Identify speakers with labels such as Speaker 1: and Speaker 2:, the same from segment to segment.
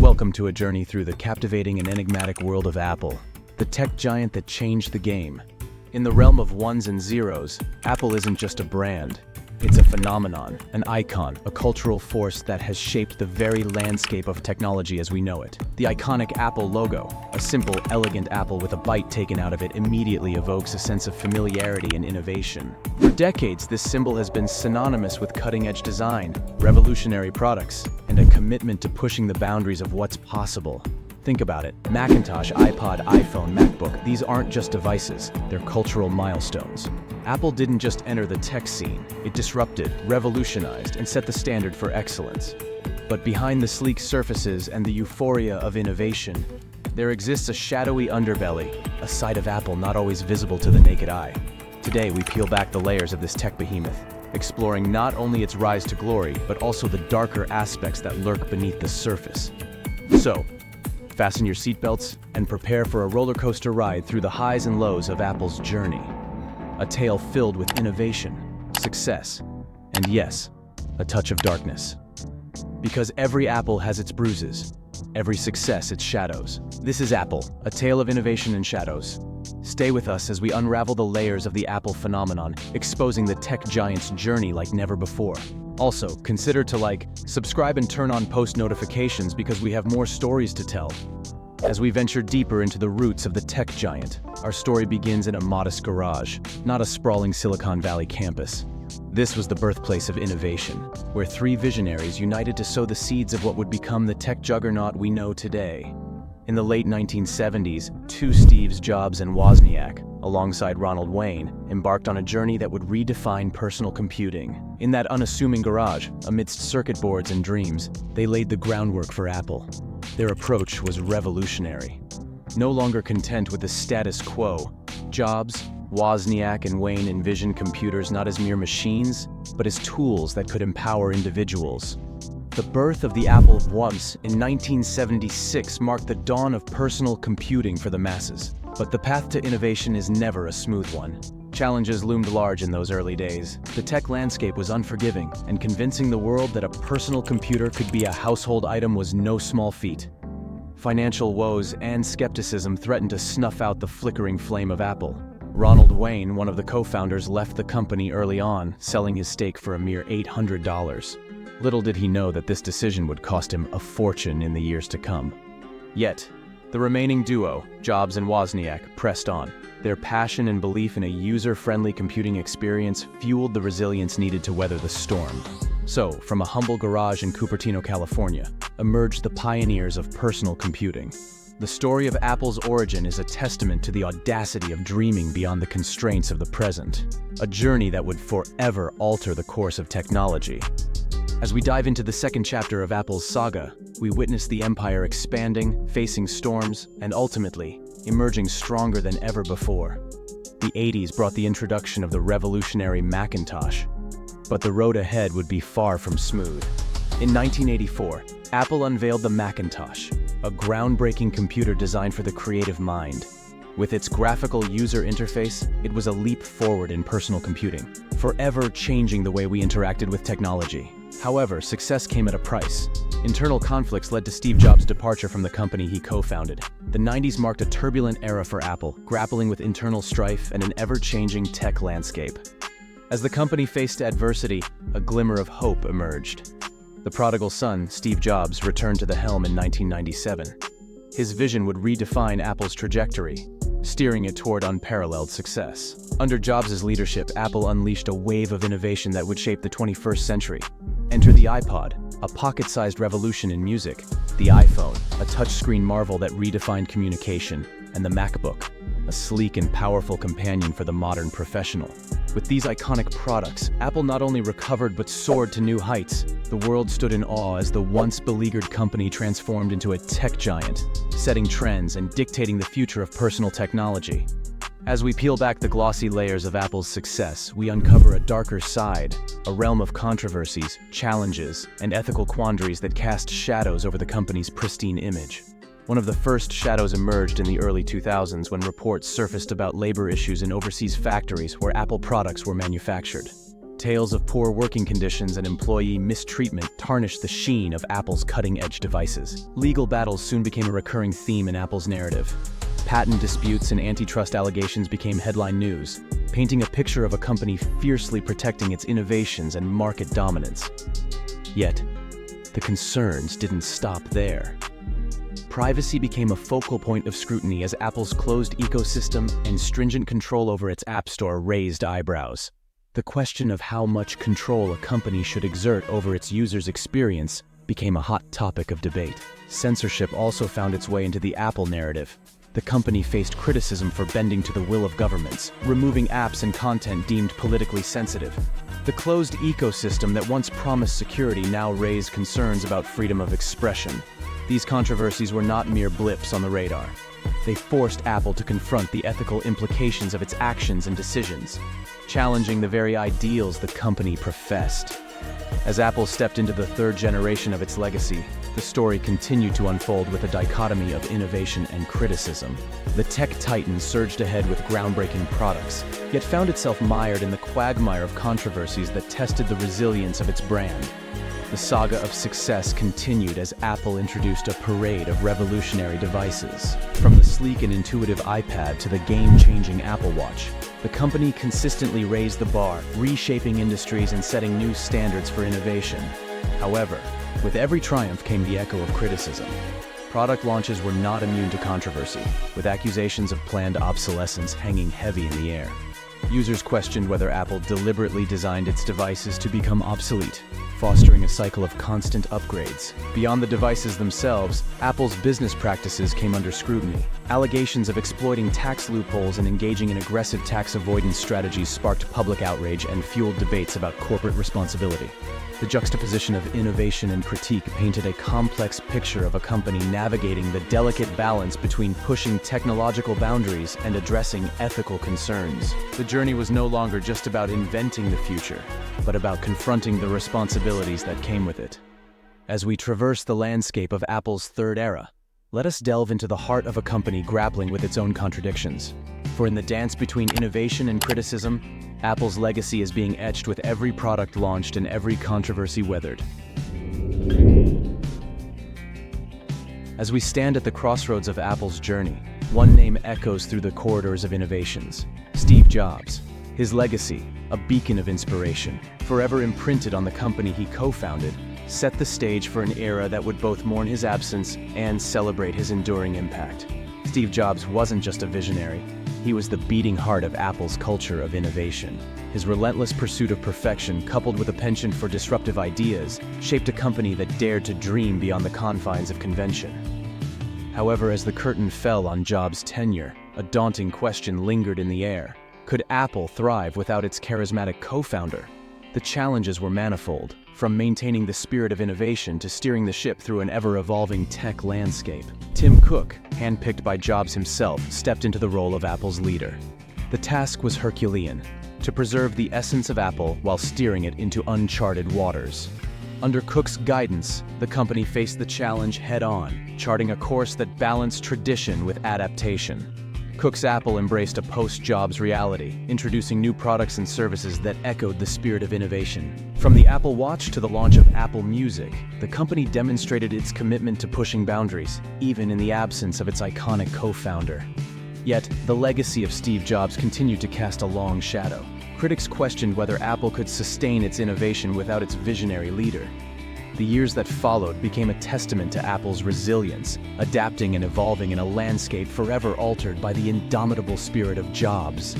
Speaker 1: Welcome to a journey through the captivating and enigmatic world of Apple, the tech giant that changed the game. In the realm of ones and zeros, Apple isn't just a brand. It's a phenomenon, an icon, a cultural force that has shaped the very landscape of technology as we know it. The iconic Apple logo, a simple, elegant apple with a bite taken out of it, immediately evokes a sense of familiarity and innovation. For decades, this symbol has been synonymous with cutting-edge design, revolutionary products, and a commitment to pushing the boundaries of what's possible. Think about it. Macintosh, iPod, iPhone, MacBook, these aren't just devices, they're cultural milestones. Apple didn't just enter the tech scene, it disrupted, revolutionized, and set the standard for excellence. But behind the sleek surfaces and the euphoria of innovation, there exists a shadowy underbelly, a side of Apple not always visible to the naked eye. Today, we peel back the layers of this tech behemoth, exploring not only its rise to glory, but also the darker aspects that lurk beneath the surface. So, fasten your seatbelts and prepare for a roller coaster ride through the highs and lows of Apple's journey. A tale filled with innovation, success, and yes, a touch of darkness. Because every apple has its bruises, every success its shadows. This is Apple, a tale of innovation and shadows. Stay with us as we unravel the layers of the Apple phenomenon, exposing the tech giant's journey like never before. Also, consider to like, subscribe and turn on post notifications because we have more stories to tell. As we venture deeper into the roots of the tech giant, our story begins in a modest garage, not a sprawling Silicon Valley campus. This was the birthplace of innovation, where three visionaries united to sow the seeds of what would become the tech juggernaut we know today. In the late 1970s, two Steves Jobs and Wozniak, alongside Ronald Wayne, embarked on a journey that would redefine personal computing. In that unassuming garage, amidst circuit boards and dreams, they laid the groundwork for Apple. Their approach was revolutionary. No longer content with the status quo, Jobs, Wozniak, and Wayne envisioned computers not as mere machines, but as tools that could empower individuals. The birth of the Apple once in 1976 marked the dawn of personal computing for the masses. But the path to innovation is never a smooth one. Challenges loomed large in those early days. The tech landscape was unforgiving, and convincing the world that a personal computer could be a household item was no small feat. Financial woes and skepticism threatened to snuff out the flickering flame of Apple. Ronald Wayne, one of the co-founders, left the company early on, selling his stake for a mere $800. Little did he know that this decision would cost him a fortune in the years to come. Yet, the remaining duo, Jobs and Wozniak, pressed on. Their passion and belief in a user-friendly computing experience fueled the resilience needed to weather the storm. So, from a humble garage in Cupertino, California, emerged the pioneers of personal computing. The story of Apple's origin is a testament to the audacity of dreaming beyond the constraints of the present, a journey that would forever alter the course of technology. As we dive into the second chapter of Apple's saga, we witness the empire expanding, facing storms, and ultimately, emerging stronger than ever before. The 80s brought the introduction of the revolutionary Macintosh, but the road ahead would be far from smooth. In 1984, Apple unveiled the Macintosh, a groundbreaking computer designed for the creative mind. With its graphical user interface, it was a leap forward in personal computing, forever changing the way we interacted with technology. However, success came at a price. Internal conflicts led to Steve Jobs' departure from the company he co-founded. The 90s marked a turbulent era for Apple, grappling with internal strife and an ever-changing tech landscape. As the company faced adversity, a glimmer of hope emerged. The prodigal son, Steve Jobs, returned to the helm in 1997. His vision would redefine Apple's trajectory, steering it toward unparalleled success. Under Jobs' leadership, Apple unleashed a wave of innovation that would shape the 21st century. Enter the iPod, a pocket-sized revolution in music, the iPhone, a touchscreen marvel that redefined communication, and the MacBook, a sleek and powerful companion for the modern professional. With these iconic products, Apple not only recovered but soared to new heights. The world stood in awe as the once beleaguered company transformed into a tech giant, setting trends and dictating the future of personal technology. As we peel back the glossy layers of Apple's success, we uncover a darker side, a realm of controversies, challenges, and ethical quandaries that cast shadows over the company's pristine image. One of the first shadows emerged in the early 2000s when reports surfaced about labor issues in overseas factories where Apple products were manufactured. Tales of poor working conditions and employee mistreatment tarnished the sheen of Apple's cutting-edge devices. Legal battles soon became a recurring theme in Apple's narrative. Patent disputes and antitrust allegations became headline news, painting a picture of a company fiercely protecting its innovations and market dominance. Yet, the concerns didn't stop there. Privacy became a focal point of scrutiny as Apple's closed ecosystem and stringent control over its App Store raised eyebrows. The question of how much control a company should exert over its users' experience became a hot topic of debate. Censorship also found its way into the Apple narrative. The company faced criticism for bending to the will of governments, removing apps and content deemed politically sensitive. The closed ecosystem that once promised security now raised concerns about freedom of expression. These controversies were not mere blips on the radar. They forced Apple to confront the ethical implications of its actions and decisions, challenging the very ideals the company professed. As Apple stepped into the third generation of its legacy, the story continued to unfold with a dichotomy of innovation and criticism. The tech titan surged ahead with groundbreaking products, yet found itself mired in the quagmire of controversies that tested the resilience of its brand. The saga of success continued as Apple introduced a parade of revolutionary devices. From the sleek and intuitive iPad to the game-changing Apple Watch, the company consistently raised the bar, reshaping industries and setting new standards for innovation. However, with every triumph came the echo of criticism. Product launches were not immune to controversy, with accusations of planned obsolescence hanging heavy in the air. Users questioned whether Apple deliberately designed its devices to become obsolete, fostering a cycle of constant upgrades. Beyond the devices themselves, Apple's business practices came under scrutiny. Allegations of exploiting tax loopholes and engaging in aggressive tax avoidance strategies sparked public outrage and fueled debates about corporate responsibility. The juxtaposition of innovation and critique painted a complex picture of a company navigating the delicate balance between pushing technological boundaries and addressing ethical concerns. The journey was no longer just about inventing the future, but about confronting the responsibilities that came with it. As we traverse the landscape of Apple's third era, let us delve into the heart of a company grappling with its own contradictions. For in the dance between innovation and criticism, Apple's legacy is being etched with every product launched and every controversy weathered. As we stand at the crossroads of Apple's journey, one name echoes through the corridors of innovations: Steve Jobs. His legacy, a beacon of inspiration, forever imprinted on the company he co-founded, set the stage for an era that would both mourn his absence and celebrate his enduring impact. Steve Jobs wasn't just a visionary. He was the beating heart of Apple's culture of innovation. His relentless pursuit of perfection, coupled with a penchant for disruptive ideas, shaped a company that dared to dream beyond the confines of convention. However, as the curtain fell on Jobs' tenure, a daunting question lingered in the air. Could Apple thrive without its charismatic co-founder? The challenges were manifold, from maintaining the spirit of innovation to steering the ship through an ever-evolving tech landscape. Tim Cook, handpicked by Jobs himself, stepped into the role of Apple's leader. The task was Herculean: to preserve the essence of Apple while steering it into uncharted waters. Under Cook's guidance, the company faced the challenge head-on, charting a course that balanced tradition with adaptation. Cook's Apple embraced a post-Jobs reality, introducing new products and services that echoed the spirit of innovation. From the Apple Watch to the launch of Apple Music, the company demonstrated its commitment to pushing boundaries, even in the absence of its iconic co-founder. Yet, the legacy of Steve Jobs continued to cast a long shadow. Critics questioned whether Apple could sustain its innovation without its visionary leader. The years that followed became a testament to Apple's resilience, adapting and evolving in a landscape forever altered by the indomitable spirit of Jobs.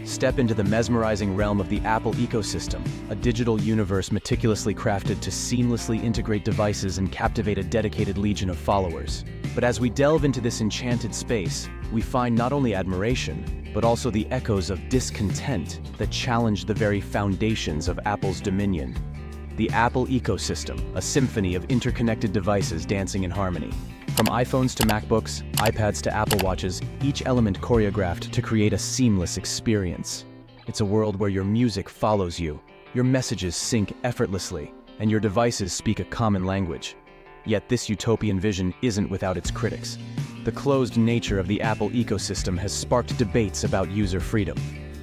Speaker 1: Step into the mesmerizing realm of the Apple ecosystem, a digital universe meticulously crafted to seamlessly integrate devices and captivate a dedicated legion of followers. But as we delve into this enchanted space, we find not only admiration, but also the echoes of discontent that challenge the very foundations of Apple's dominion. The Apple ecosystem, a symphony of interconnected devices dancing in harmony. From iPhones to MacBooks, iPads to Apple Watches, each element choreographed to create a seamless experience. It's a world where your music follows you, your messages sync effortlessly, and your devices speak a common language. Yet this utopian vision isn't without its critics. The closed nature of the Apple ecosystem has sparked debates about user freedom.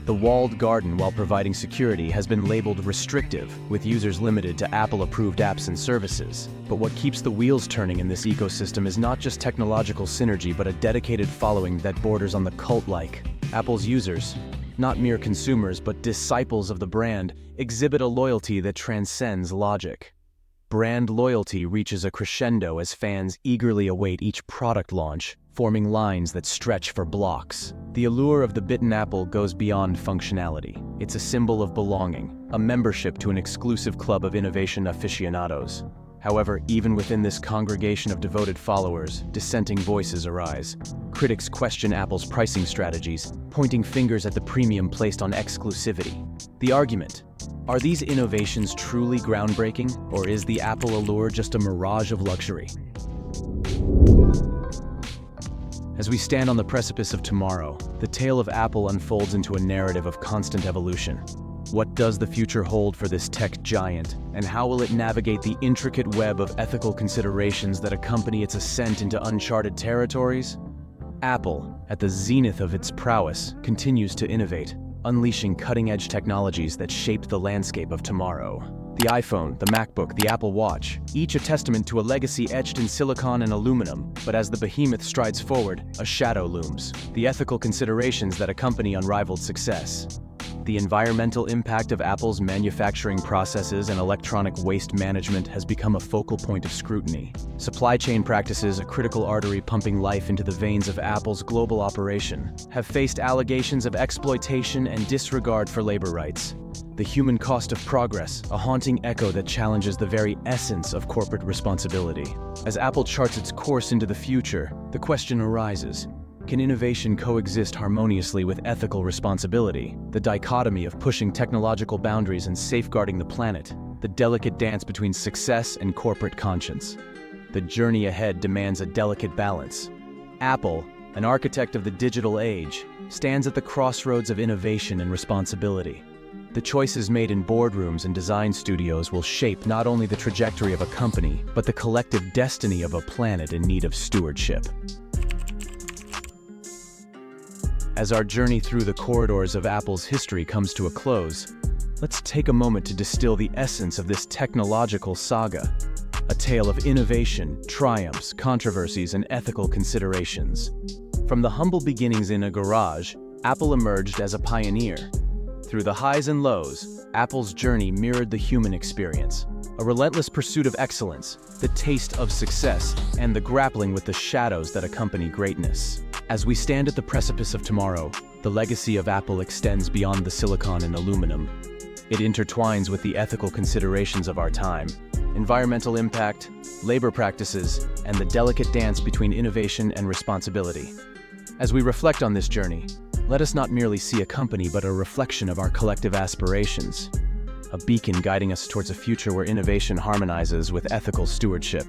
Speaker 1: The walled garden, while providing security, has been labeled restrictive, with users limited to Apple-approved apps and services. But what keeps the wheels turning in this ecosystem is not just technological synergy, but a dedicated following that borders on the cult-like. Apple's users, not mere consumers but disciples of the brand, exhibit a loyalty that transcends logic. Brand loyalty reaches a crescendo as fans eagerly await each product launch, forming lines that stretch for blocks. The allure of the bitten apple goes beyond functionality. It's a symbol of belonging, a membership to an exclusive club of innovation aficionados. However, even within this congregation of devoted followers, dissenting voices arise. Critics question Apple's pricing strategies, pointing fingers at the premium placed on exclusivity. The argument: are these innovations truly groundbreaking, or is the Apple allure just a mirage of luxury? As we stand on the precipice of tomorrow, the tale of Apple unfolds into a narrative of constant evolution. What does the future hold for this tech giant, and how will it navigate the intricate web of ethical considerations that accompany its ascent into uncharted territories? Apple, at the zenith of its prowess, continues to innovate, unleashing cutting-edge technologies that shape the landscape of tomorrow. The iPhone, the MacBook, the Apple Watch, each a testament to a legacy etched in silicon and aluminum, but as the behemoth strides forward, a shadow looms. The ethical considerations that accompany unrivaled success. The environmental impact of Apple's manufacturing processes and electronic waste management has become a focal point of scrutiny. Supply chain practices, a critical artery pumping life into the veins of Apple's global operation, have faced allegations of exploitation and disregard for labor rights. The human cost of progress, a haunting echo that challenges the very essence of corporate responsibility. As Apple charts its course into the future, the question arises: can innovation coexist harmoniously with ethical responsibility? The dichotomy of pushing technological boundaries and safeguarding the planet, the delicate dance between success and corporate conscience. The journey ahead demands a delicate balance. Apple, an architect of the digital age, stands at the crossroads of innovation and responsibility. The choices made in boardrooms and design studios will shape not only the trajectory of a company, but the collective destiny of a planet in need of stewardship. As our journey through the corridors of Apple's history comes to a close, let's take a moment to distill the essence of this technological saga. A tale of innovation, triumphs, controversies, and ethical considerations. From the humble beginnings in a garage, Apple emerged as a pioneer. Through the highs and lows, Apple's journey mirrored the human experience. A relentless pursuit of excellence, the taste of success, and the grappling with the shadows that accompany greatness. As we stand at the precipice of tomorrow, the legacy of Apple extends beyond the silicon and aluminum. It intertwines with the ethical considerations of our time: environmental impact, labor practices, and the delicate dance between innovation and responsibility. As we reflect on this journey, let us not merely see a company but a reflection of our collective aspirations, a beacon guiding us towards a future where innovation harmonizes with ethical stewardship.